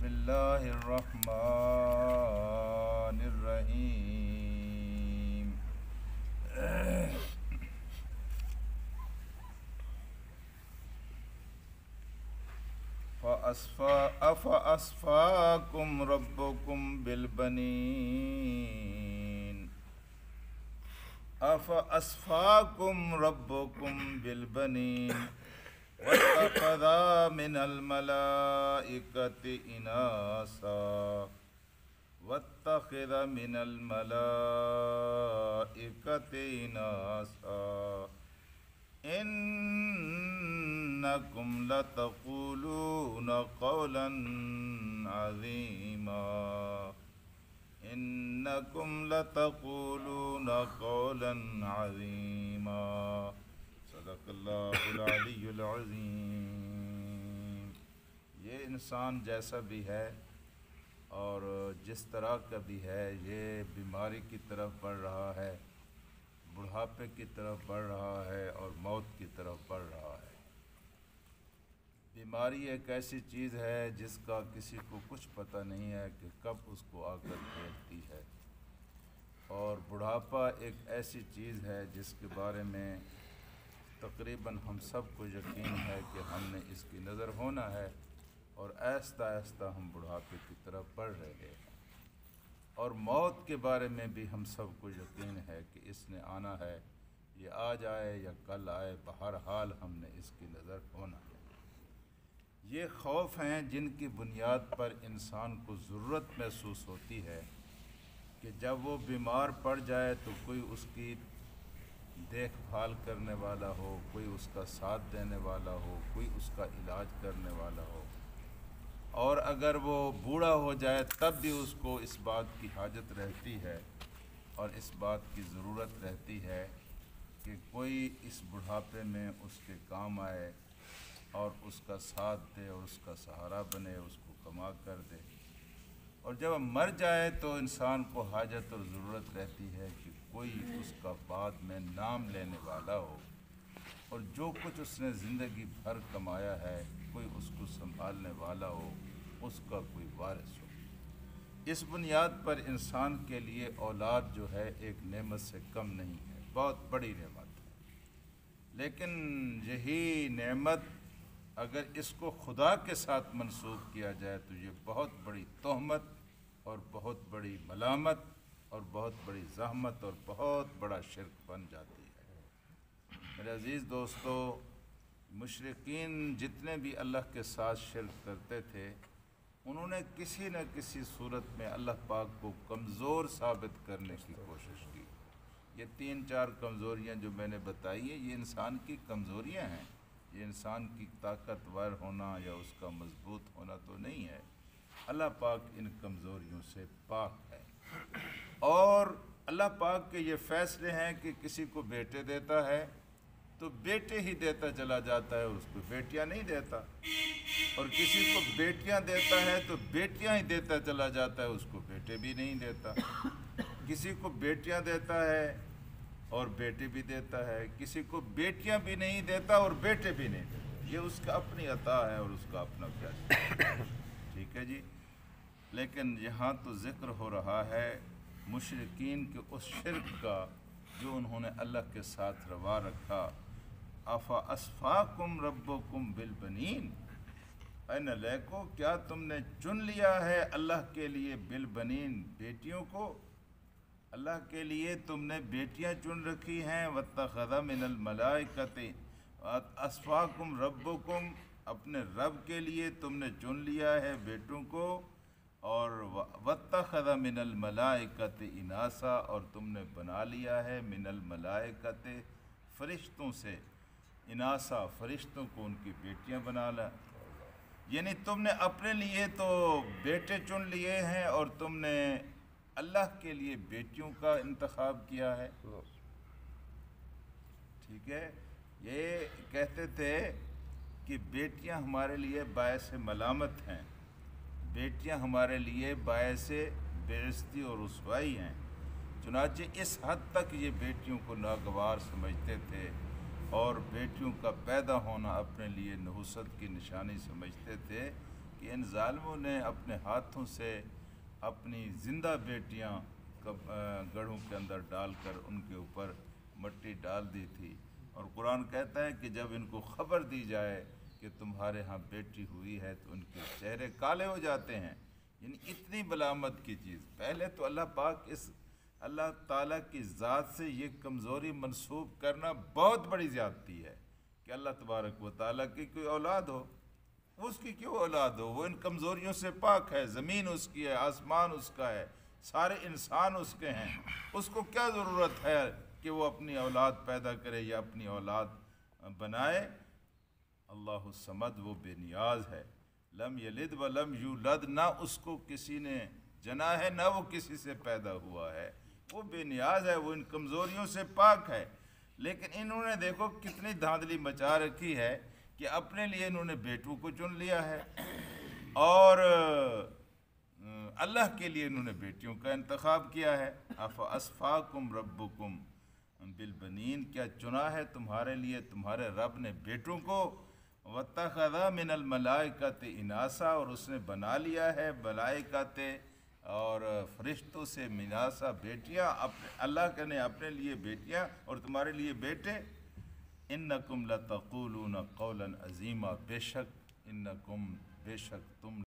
اللہ الرحمن الرحیم۔ أَفَأَصْفَاكُمْ رَبُّكُمْ بِالْبَنِينَ أَفَأَصْفَاكُمْ رَبُّكُمْ بِالْبَنِينَ وَاتَّخَذَ مِنَ الْمَلَائِكَةِ إِنَاثًا وَاتَّخَذَ مِنَ الْمَلَائِكَةِ إِنَاثًا إنکم لتقولون قولا عظیما انکم لتقولون قولا عظیما صدق اللہ العلی العظیم۔ یہ انسان جیسا بھی ہے اور جس طرح کا بھی ہے، یہ بیماری کی طرف بڑھ رہا ہے، بڑھاپے کی طرف بڑھ رہا ہے اور موت کی طرف بڑھ رہا ہے۔ بیماری ایک ایسی چیز ہے جس کا کسی کو کچھ پتہ نہیں ہے کہ کب اس کو آ کر گھیرتی ہے، اور بڑھاپا ایک ایسی چیز ہے جس کے بارے میں تقریباً ہم سب کو یقین ہے کہ ہم نے اس کی نظر ہونا ہے، اور آہستہ آہستہ ہم بڑھاپے کی طرف بڑھ رہے ہیں۔ اور موت کے بارے میں بھی ہم سب کو یقین ہے کہ اس نے آنا ہے، یہ آج آئے یا کل آئے، بہرحال ہم نے اس کی نظر ہونا ہے۔ یہ خوف ہیں جن کی بنیاد پر انسان کو ضرورت محسوس ہوتی ہے کہ جب وہ بیمار پڑ جائے تو کوئی اس کی دیکھ بھال کرنے والا ہو، کوئی اس کا ساتھ دینے والا ہو، کوئی اس کا علاج کرنے والا ہو، اور اگر وہ بوڑھا ہو جائے تب بھی اس کو اس بات کی حاجت رہتی ہے اور اس بات کی ضرورت رہتی ہے کہ کوئی اس بڑھاپے میں اس کے کام آئے اور اس کا ساتھ دے اور اس کا سہارا بنے، اس کو کما کر دے۔ اور جب مر جائے تو انسان کو حاجت اور ضرورت رہتی ہے کہ کوئی اس کا بعد میں نام لینے والا ہو، اور جو کچھ اس نے زندگی بھر کمایا ہے کوئی اس کو سنبھالنے والا ہو، اس کا کوئی وارث ہو۔ اس بنیاد پر انسان کے لیے اولاد جو ہے ایک نعمت سے کم نہیں ہے، بہت بڑی نعمت ہے۔ لیکن یہی نعمت اگر اس کو خدا کے ساتھ منسوب کیا جائے تو یہ بہت بڑی تہمت اور بہت بڑی ملامت اور بہت بڑی زحمت اور بہت بڑا شرک بن جاتی ہے۔ میرے عزیز دوستو، مشرکین جتنے بھی اللہ کے ساتھ شرک کرتے تھے، انہوں نے کسی نہ کسی صورت میں اللہ پاک کو کمزور ثابت کرنے کی کوشش کی۔ یہ 3-4 کمزوریاں جو میں نے بتائی ہیں، یہ انسان کی کمزوریاں ہیں، یہ انسان کی طاقتور ہونا یا اس کا مضبوط ہونا تو نہیں ہے۔ اللہ پاک ان کمزوریوں سے پاک ہے، اور اللہ پاک کے یہ فیصلے ہیں کہ کسی کو بیٹے دیتا ہے تو بیٹے ہی دیتا چلا جاتا ہے، اس کو بیٹیاں نہیں دیتا، اور کسی کو بیٹیاں دیتا ہے تو بیٹیاں ہی دیتا چلا جاتا ہے، اس کو بیٹے بھی نہیں دیتا۔ کسی کو بیٹیاں دیتا ہے اور بیٹے بھی دیتا ہے، کسی کو بیٹیاں بھی نہیں دیتا اور بیٹے بھی نہیں دیتا۔ یہ اس کا اپنی عطا ہے اور اس کا اپنا فیصلہ ہے، ٹھیک ہے جی۔ لیکن یہاں تو ذکر ہو رہا ہے مشرکین کے اس شرک کا جو انہوں نے اللہ کے ساتھ روا رکھا۔ أَفَأَصْفَاكُمْ رَبُّكُمْ بِالْبَنِينَ، اے نالیکو، کیا تم نے چن لیا ہے اللہ کے لیے بالبنین، بیٹیوں کو؟ اللہ کے لیے تم نے بیٹیاں چن رکھی ہیں۔ وَاتَّخَذَ مِنَ الْمَلَائِكَةِ أَصْفَاكُمْ رَبُّكُمْ، اپنے رب کے لیے تم نے چن لیا ہے بیٹوں کو، اور وَاتَّخَذَ مِنَ الْمَلَائِكَةِ إِنَاثًا، اور تم نے بنا لیا ہے من الملائکۃ، فرشتوں سے، اناسا، فرشتوں کو ان کی بیٹیاں بنا لا۔ یعنی تم نے اپنے لیے تو بیٹے چن لیے ہیں اور تم نے اللہ کے لیے بیٹیوں کا انتخاب کیا ہے، ٹھیک ہے۔ یہ کہتے تھے کہ بیٹیاں ہمارے لیے باعث ملامت ہیں، بیٹیاں ہمارے لیے باعث بے عزتی اور رسوائی ہیں، چنانچہ اس حد تک یہ بیٹیوں کو ناگوار سمجھتے تھے اور بیٹیوں کا پیدا ہونا اپنے لیے نحوست کی نشانی سمجھتے تھے کہ کہ ان ظالموں نے اپنے ہاتھوں سے اپنی زندہ بیٹیاں گڑھوں کے اندر ڈال کر ان کے اوپر مٹی ڈال دی تھی، اور قرآن کہتا ہے کہ جب ان کو خبر دی جائے کہ تمہارے ہاں بیٹی ہوئی ہے تو ان کے چہرے کالے ہو جاتے ہیں۔ یعنی اتنی ملامت کی چیز۔ پہلے تو اللہ پاک اللہ تعالیٰ کی ذات سے یہ کمزوری منسوب کرنا بہت بڑی زیادتی ہے کہ اللہ تبارک و تعالیٰ کی کوئی اولاد ہو۔ اس کی کیوں اولاد ہو؟ وہ ان کمزوریوں سے پاک ہے، زمین اس کی ہے، آسمان اس کا ہے، سارے انسان اس کے ہیں، اس کو کیا ضرورت ہے کہ وہ اپنی اولاد پیدا کرے یا اپنی اولاد بنائے؟ اللہ الصمد، وہ بے نیاز ہے، لم یلد ولم یولد، نہ اس کو کسی نے جنا ہے نہ وہ کسی سے پیدا ہوا ہے، وہ بے نیاز ہے، وہ ان کمزوریوں سے پاک ہے۔ لیکن انہوں نے دیکھو کتنی دھاندلی مچا رکھی ہے کہ اپنے لیے انہوں نے بیٹوں کو چن لیا ہے، اور اللہ کے لیے انہوں نے بیٹیوں کا انتخاب کیا ہے۔ افاسفاکم ربکم بالبنین، کیا چنا ہے تمہارے لیے تمہارے رب نے بیٹوں کو؟ واتخذ من الملائکۃ اناسا، اور اس نے بنا لیا ہے ملائکۃ اور فرشتوں سے مناسا بیٹیاں، اللہ نے اپنے لیے بیٹیاں اور تمہارے لیے بیٹے۔ انکم لتقولون قولا عظیما، بے شک تم